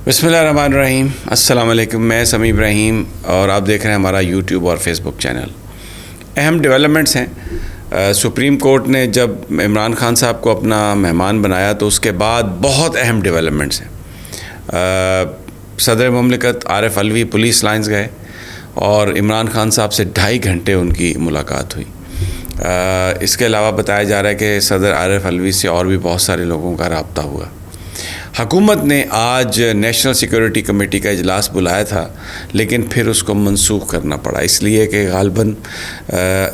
بسم اللہ الرحمن الرحیم. السلام علیکم. میں سمیع ابراہیم اور آپ دیکھ رہے ہیں ہمارا یوٹیوب اور فیس بک چینل. اہم ڈیولپمنٹس ہیں. سپریم کورٹ نے جب عمران خان صاحب کو اپنا مہمان بنایا تو اس کے بعد بہت اہم ڈیولپمنٹس ہیں. صدر مملکت عارف علوی پولیس لائنز گئے اور عمران خان صاحب سے 2.5 گھنٹے ان کی ملاقات ہوئی. اس کے علاوہ بتایا جا رہا ہے کہ صدر عارف علوی سے اور بھی بہت سارے لوگوں کا رابطہ ہوا. حکومت نے آج نیشنل سیکورٹی کمیٹی کا اجلاس بلایا تھا لیکن پھر اس کو منسوخ کرنا پڑا، اس لیے کہ غالباً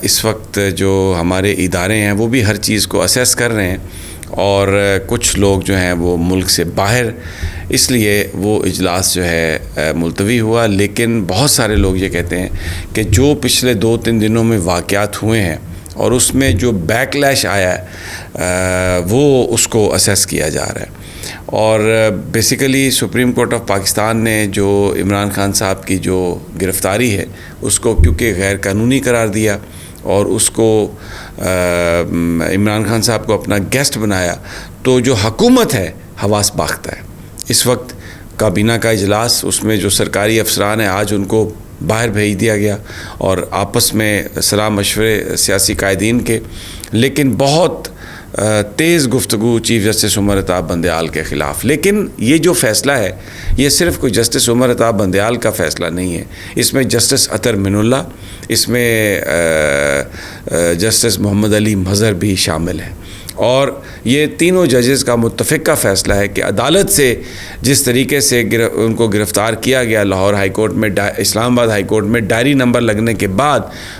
اس وقت جو ہمارے ادارے ہیں وہ بھی ہر چیز کو اسیس کر رہے ہیں اور کچھ لوگ جو ہیں وہ ملک سے باہر، اس لیے وہ اجلاس جو ہے ملتوی ہوا. لیکن بہت سارے لوگ یہ کہتے ہیں کہ جو پچھلے 2-3 دنوں میں واقعات ہوئے ہیں اور اس میں جو بیک لیش آیا ہے وہ اس کو اسیس کیا جا رہا ہے. اور basically supreme court of Pakistan نے جو عمران خان صاحب کی جو گرفتاری ہے اس کو کیونکہ غیر قانونی قرار دیا اور اس کو عمران خان صاحب کو اپنا گیسٹ بنایا، تو جو حکومت ہے حواس باختہ ہے. اس وقت کابینہ کا اجلاس، اس میں جو سرکاری افسران ہیں آج ان کو باہر بھیج دیا گیا اور آپس میں صلاح مشورے سیاسی قائدین کے، لیکن بہت تیز گفتگو چیف جسٹس عمر عطاب بندیال کے خلاف. لیکن یہ جو فیصلہ ہے یہ صرف کوئی جسٹس عمر عطاب بندیال کا فیصلہ نہیں ہے، اس میں جسٹس اطہر من اللہ، اس میں جسٹس محمد علی مظہر بھی شامل ہیں. اور یہ تینوں ججز کا متفقہ فیصلہ ہے کہ عدالت سے جس طریقے سے ان کو گرفتار کیا گیا لاہور ہائی کورٹ میں، اسلام آباد ہائی کورٹ میں ڈائری نمبر لگنے کے بعد،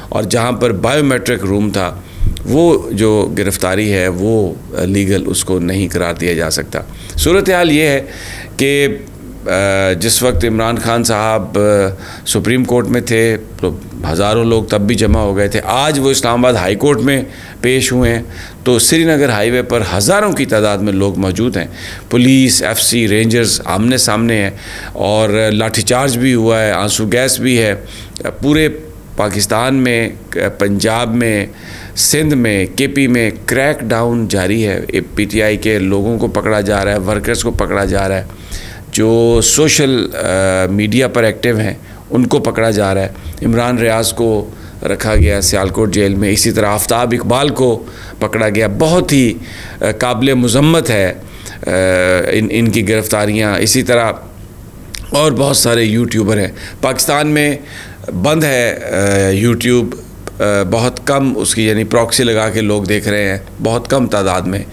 اور جہاں پر بائیو میٹرک روم تھا، وہ جو گرفتاری ہے وہ لیگل اس کو نہیں قرار دیا جا سکتا. صورتحال یہ ہے کہ جس وقت عمران خان صاحب سپریم کورٹ میں تھے تو ہزاروں لوگ تب بھی جمع ہو گئے تھے. آج وہ اسلام آباد ہائی کورٹ میں پیش ہوئے ہیں تو سری نگر ہائی وے پر ہزاروں کی تعداد میں لوگ موجود ہیں. پولیس، ایف سی، رینجرز آمنے سامنے ہیں اور لاٹھی چارج بھی ہوا ہے، آنسو گیس بھی ہے. پورے پاکستان میں، پنجاب میں، سندھ میں، کے پی میں کریک ڈاؤن جاری ہے. پی ٹی آئی کے لوگوں کو پکڑا جا رہا ہے، ورکرز کو پکڑا جا رہا ہے، جو سوشل میڈیا پر ایکٹیو ہیں ان کو پکڑا جا رہا ہے. عمران ریاض کو رکھا گیا سیالکوٹ جیل میں، اسی طرح آفتاب اقبال کو پکڑا گیا. بہت ہی قابل مذمت ہے ان کی گرفتاریاں. اسی طرح اور بہت سارے یوٹیوبر ہیں. پاکستان میں بند ہے یوٹیوب، بہت کم اس کی یعنی پراکسی لگا کے لوگ دیکھ رہے ہیں، بہت کم تعداد میں.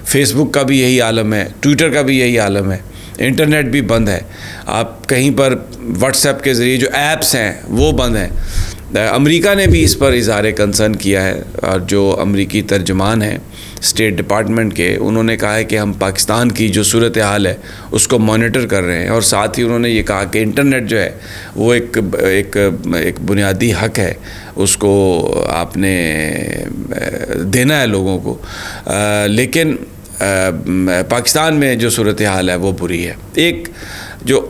فیس بک کا بھی یہی عالم ہے، ٹویٹر کا بھی یہی عالم ہے، انٹرنیٹ بھی بند ہے. آپ کہیں پر واٹس ایپ کے ذریعے جو ایپس ہیں وہ بند ہیں. امریکہ نے بھی اس پر اظہار کنسرن کیا ہے اور جو امریکی ترجمان ہیں اسٹیٹ ڈپارٹمنٹ کے، انہوں نے کہا ہے کہ ہم پاکستان کی جو صورتحال ہے اس کو مانیٹر کر رہے ہیں. اور ساتھ ہی انہوں نے یہ کہا کہ انٹرنیٹ جو ہے وہ ایک بنیادی حق ہے، اس کو آپ نے دینا ہے لوگوں کو. لیکن پاکستان میں جو صورتحال ہے وہ بری ہے. ایک جو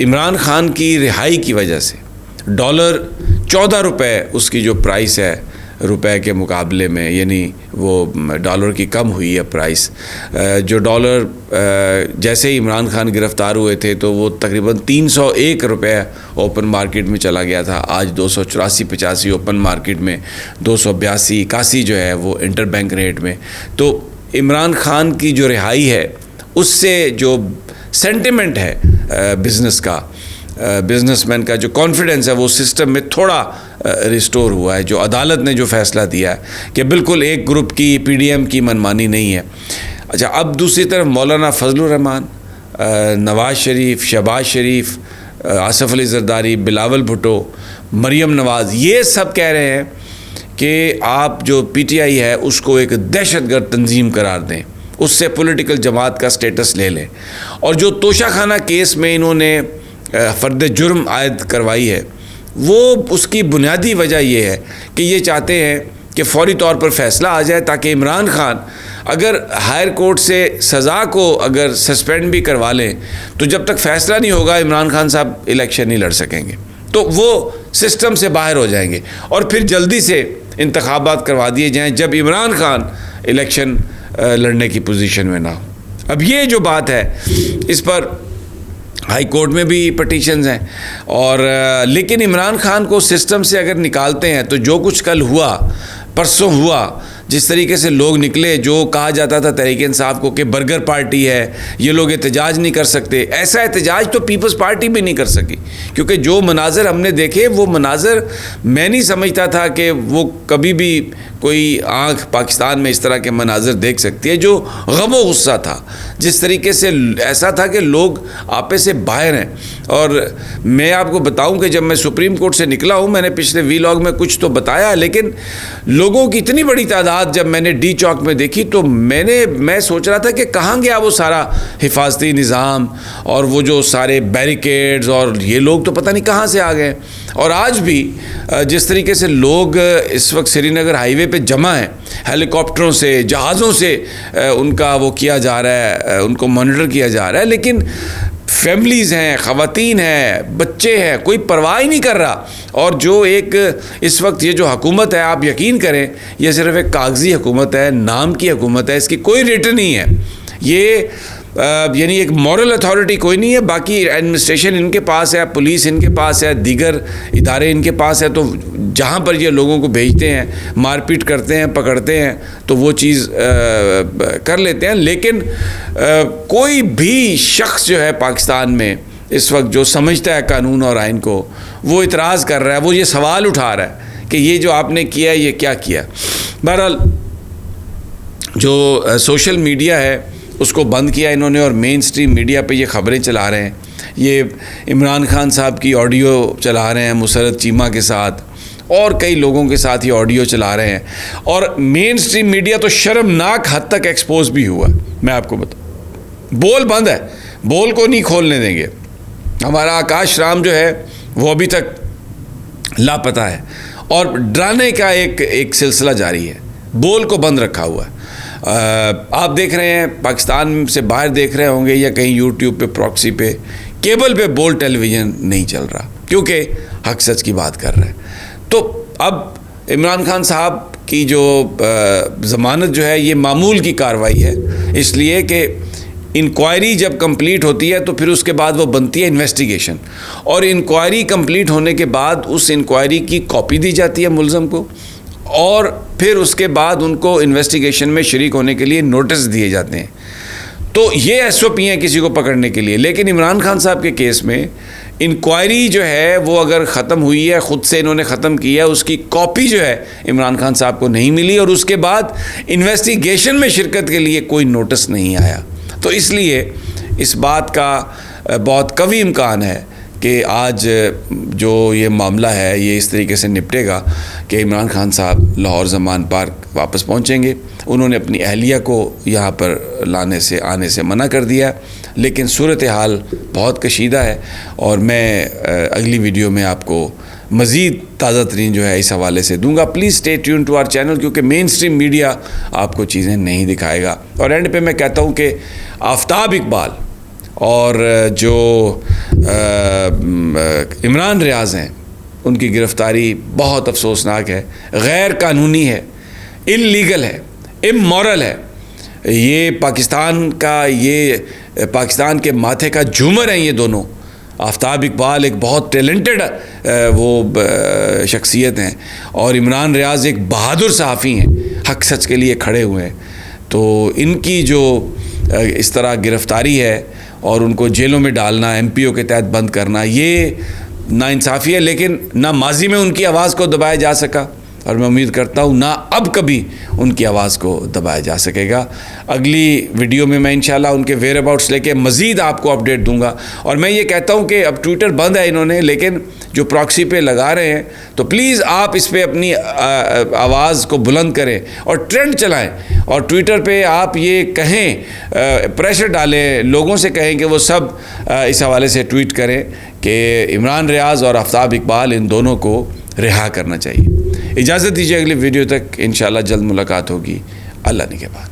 عمران خان کی رہائی کی وجہ سے ڈالر 14 روپے اس کی جو پرائس ہے روپے کے مقابلے میں، یعنی وہ ڈالر کی کم ہوئی ہے پرائس. جو ڈالر جیسے ہی عمران خان گرفتار ہوئے تھے تو وہ تقریباً 301 روپے اوپن مارکیٹ میں چلا گیا تھا. آج 284-85 اوپن مارکیٹ میں، 282-81 جو ہے وہ انٹر بینک ریٹ میں. تو عمران خان کی جو رہائی ہے اس سے جو سینٹیمنٹ ہے بزنس کا، بزنس مین کا جو کانفیڈنس ہے وہ سسٹم میں تھوڑا ریسٹور ہوا ہے. جو عدالت نے جو فیصلہ دیا ہے کہ بالکل ایک گروپ کی پی ڈی ایم کی منمانی نہیں ہے. اچھا، اب دوسری طرف مولانا فضل الرحمان، نواز شریف، شہباز شریف، آصف علی زرداری، بلاول بھٹو، مریم نواز، یہ سب کہہ رہے ہیں کہ آپ جو پی ٹی آئی ہے اس کو ایک دہشت گرد تنظیم قرار دیں، اس سے پولیٹیکل جماعت کا سٹیٹس لے لیں. اور جو توشہ خانہ کیس میں انہوں نے فرد جرم عائد کروائی ہے، وہ اس کی بنیادی وجہ یہ ہے کہ یہ چاہتے ہیں کہ فوری طور پر فیصلہ آ جائے تاکہ عمران خان اگر ہائر کورٹ سے سزا کو اگر سسپینڈ بھی کروا لیں تو جب تک فیصلہ نہیں ہوگا عمران خان صاحب الیکشن نہیں لڑ سکیں گے. تو وہ سسٹم سے باہر ہو جائیں گے اور پھر جلدی سے انتخابات کروا دیے جائیں جب عمران خان الیکشن لڑنے کی پوزیشن میں نہ ہو. اب یہ جو بات ہے اس پر ہائی کورٹ میں بھی پٹیشنز ہیں، اور لیکن عمران خان کو سسٹم سے اگر نکالتے ہیں تو جو کچھ کل ہوا، پرسوں ہوا، جس طریقے سے لوگ نکلے، جو کہا جاتا تھا تحریک انصاف کو کہ برگر پارٹی ہے، یہ لوگ احتجاج نہیں کر سکتے، ایسا احتجاج تو پیپلز پارٹی بھی نہیں کر سکی، کیونکہ جو مناظر ہم نے دیکھے وہ مناظر میں نہیں سمجھتا تھا کہ وہ کبھی بھی کوئی آنکھ پاکستان میں اس طرح کے مناظر دیکھ سکتی ہے، جو غم و غصہ تھا، جس طریقے سے ایسا تھا کہ لوگ آپے سے باہر ہیں۔ اور میں آپ کو بتاؤں کہ جب میں سپریم کورٹ سے نکلا ہوں، میں نے پچھلے ویلاگ میں کچھ تو بتایا، لیکن لوگوں کی اتنی بڑی تعداد جب میں نے ڈی چوک میں دیکھی تو میں سوچ رہا تھا کہ کہاں گیا وہ سارا حفاظتی نظام اور وہ جو سارے بیریکیڈز، اور یہ لوگ تو پتہ نہیں کہاں سے آ گئے۔ اور آج بھی جس طریقے سے لوگ اس وقت سری نگر ہائی وے پہ جمع ہیں، ہیلی کاپٹروں سے، جہازوں سے ان کا وہ کیا جا رہا ہے، ان کو مانیٹر کیا جا رہا ہے، لیکن فیملیز ہیں، خواتین ہیں، بچے ہیں، کوئی پرواہ ہی نہیں کر رہا۔ اور جو ایک اس وقت یہ جو حکومت ہے، آپ یقین کریں یہ صرف ایک کاغذی حکومت ہے، نام کی حکومت ہے، اس کی کوئی ریٹ نہیں ہے، یہ یعنی ایک مورل اتھارٹی کوئی نہیں ہے۔ باقی ایڈمنسٹریشن ان کے پاس ہے، پولیس ان کے پاس ہے، دیگر ادارے ان کے پاس ہے، تو جہاں پر یہ لوگوں کو بھیجتے ہیں، مار پیٹ کرتے ہیں، پکڑتے ہیں، تو وہ چیز کر لیتے ہیں۔ لیکن کوئی بھی شخص جو ہے پاکستان میں اس وقت جو سمجھتا ہے قانون اور آئین کو، وہ اعتراض کر رہا ہے، وہ یہ سوال اٹھا رہا ہے کہ یہ جو آپ نے کیا یہ کیا کیا۔ بہرحال جو سوشل میڈیا ہے اس کو بند کیا انہوں نے، اور مین سٹریم میڈیا پہ یہ خبریں چلا رہے ہیں، یہ عمران خان صاحب کی آڈیو چلا رہے ہیں مسرت چیمہ کے ساتھ، اور کئی لوگوں کے ساتھ یہ آڈیو چلا رہے ہیں، اور مین سٹریم میڈیا تو شرمناک حد تک ایکسپوز بھی ہوا۔ میں آپ کو بتاؤں، بول بند ہے، بول کو نہیں کھولنے دیں گے۔ ہمارا آکاش رام جو ہے وہ ابھی تک لاپتہ ہے، اور ڈرانے کا ایک سلسلہ جاری ہے، بول کو بند رکھا ہوا ہے۔ آپ دیکھ رہے ہیں پاکستان سے باہر دیکھ رہے ہوں گے یا کہیں یوٹیوب پہ پراکسی پہ کیبل پہ بول ٹیلی ویژن نہیں چل رہا، کیونکہ حق سچ کی بات کر رہے ہیں۔ تو اب عمران خان صاحب کی جو ضمانت جو ہے یہ معمول کی کارروائی ہے، اس لیے کہ انکوائری جب کمپلیٹ ہوتی ہے تو پھر اس کے بعد وہ بنتی ہے انویسٹیگیشن، اور انکوائری کمپلیٹ ہونے کے بعد اس انکوائری کی کاپی دی جاتی ہے ملزم کو، اور پھر اس کے بعد ان کو انویسٹیگیشن میں شریک ہونے کے لیے نوٹس دیے جاتے ہیں۔ تو یہ ایس او پی ہیں کسی کو پکڑنے کے لیے۔ لیکن عمران خان صاحب کے کیس میں انکوائری جو ہے وہ اگر ختم ہوئی ہے، خود سے انہوں نے ختم کیا، اس کی کاپی جو ہے عمران خان صاحب کو نہیں ملی، اور اس کے بعد انویسٹیگیشن میں شرکت کے لیے کوئی نوٹس نہیں آیا۔ تو اس لیے اس بات کا بہت قوی امکان ہے کہ آج جو یہ معاملہ ہے یہ اس طریقے سے نپٹے گا کہ عمران خان صاحب لاہور زمان پارک واپس پہنچیں گے۔ انہوں نے اپنی اہلیہ کو یہاں پر آنے سے منع کر دیا، لیکن صورتحال بہت کشیدہ ہے، اور میں اگلی ویڈیو میں آپ کو مزید تازہ ترین جو ہے اس حوالے سے دوں گا۔ Please stay tune to our channel, کیونکہ مین سٹریم میڈیا آپ کو چیزیں نہیں دکھائے گا۔ اور اینڈ پہ میں کہتا ہوں کہ آفتاب اقبال اور جو عمران ریاض ہیں ان کی گرفتاری بہت افسوسناک ہے، غیر قانونی ہے، انلیگل ہے، امورل ہے۔ یہ پاکستان کے ماتھے کا جھومر ہیں یہ دونوں۔ آفتاب اقبال ایک بہت ٹیلنٹڈ وہ شخصیت ہیں، اور عمران ریاض ایک بہادر صحافی ہیں، حق سچ کے لیے کھڑے ہوئے ہیں۔ تو ان کی جو اس طرح گرفتاری ہے اور ان کو جیلوں میں ڈالنا، ایم پی او کے تحت بند کرنا، یہ ناانصافی ہے، لیکن نہ ماضی میں ان کی آواز کو دبایا جا سکا، اور میں امید کرتا ہوں نہ اب کبھی ان کی آواز کو دبایا جا سکے گا۔ اگلی ویڈیو میں انشاءاللہ ان کے ویئر اباؤٹس لے کے مزید آپ کو اپڈیٹ دوں گا۔ اور میں یہ کہتا ہوں کہ اب ٹویٹر بند ہے انہوں نے، لیکن جو پراکسی پہ لگا رہے ہیں تو پلیز آپ اس پہ اپنی آواز کو بلند کریں اور ٹرینڈ چلائیں، اور ٹویٹر پہ آپ یہ کہیں، پریشر ڈالیں، لوگوں سے کہیں کہ وہ سب اس حوالے سے ٹویٹ کریں کہ عمران ریاض اور آفتاب اقبال ان دونوں کو رہا کرنا چاہیے۔ اجازت دیجیے، اگلی ویڈیو تک انشاءاللہ جلد ملاقات ہوگی۔ اللہ نگہبان۔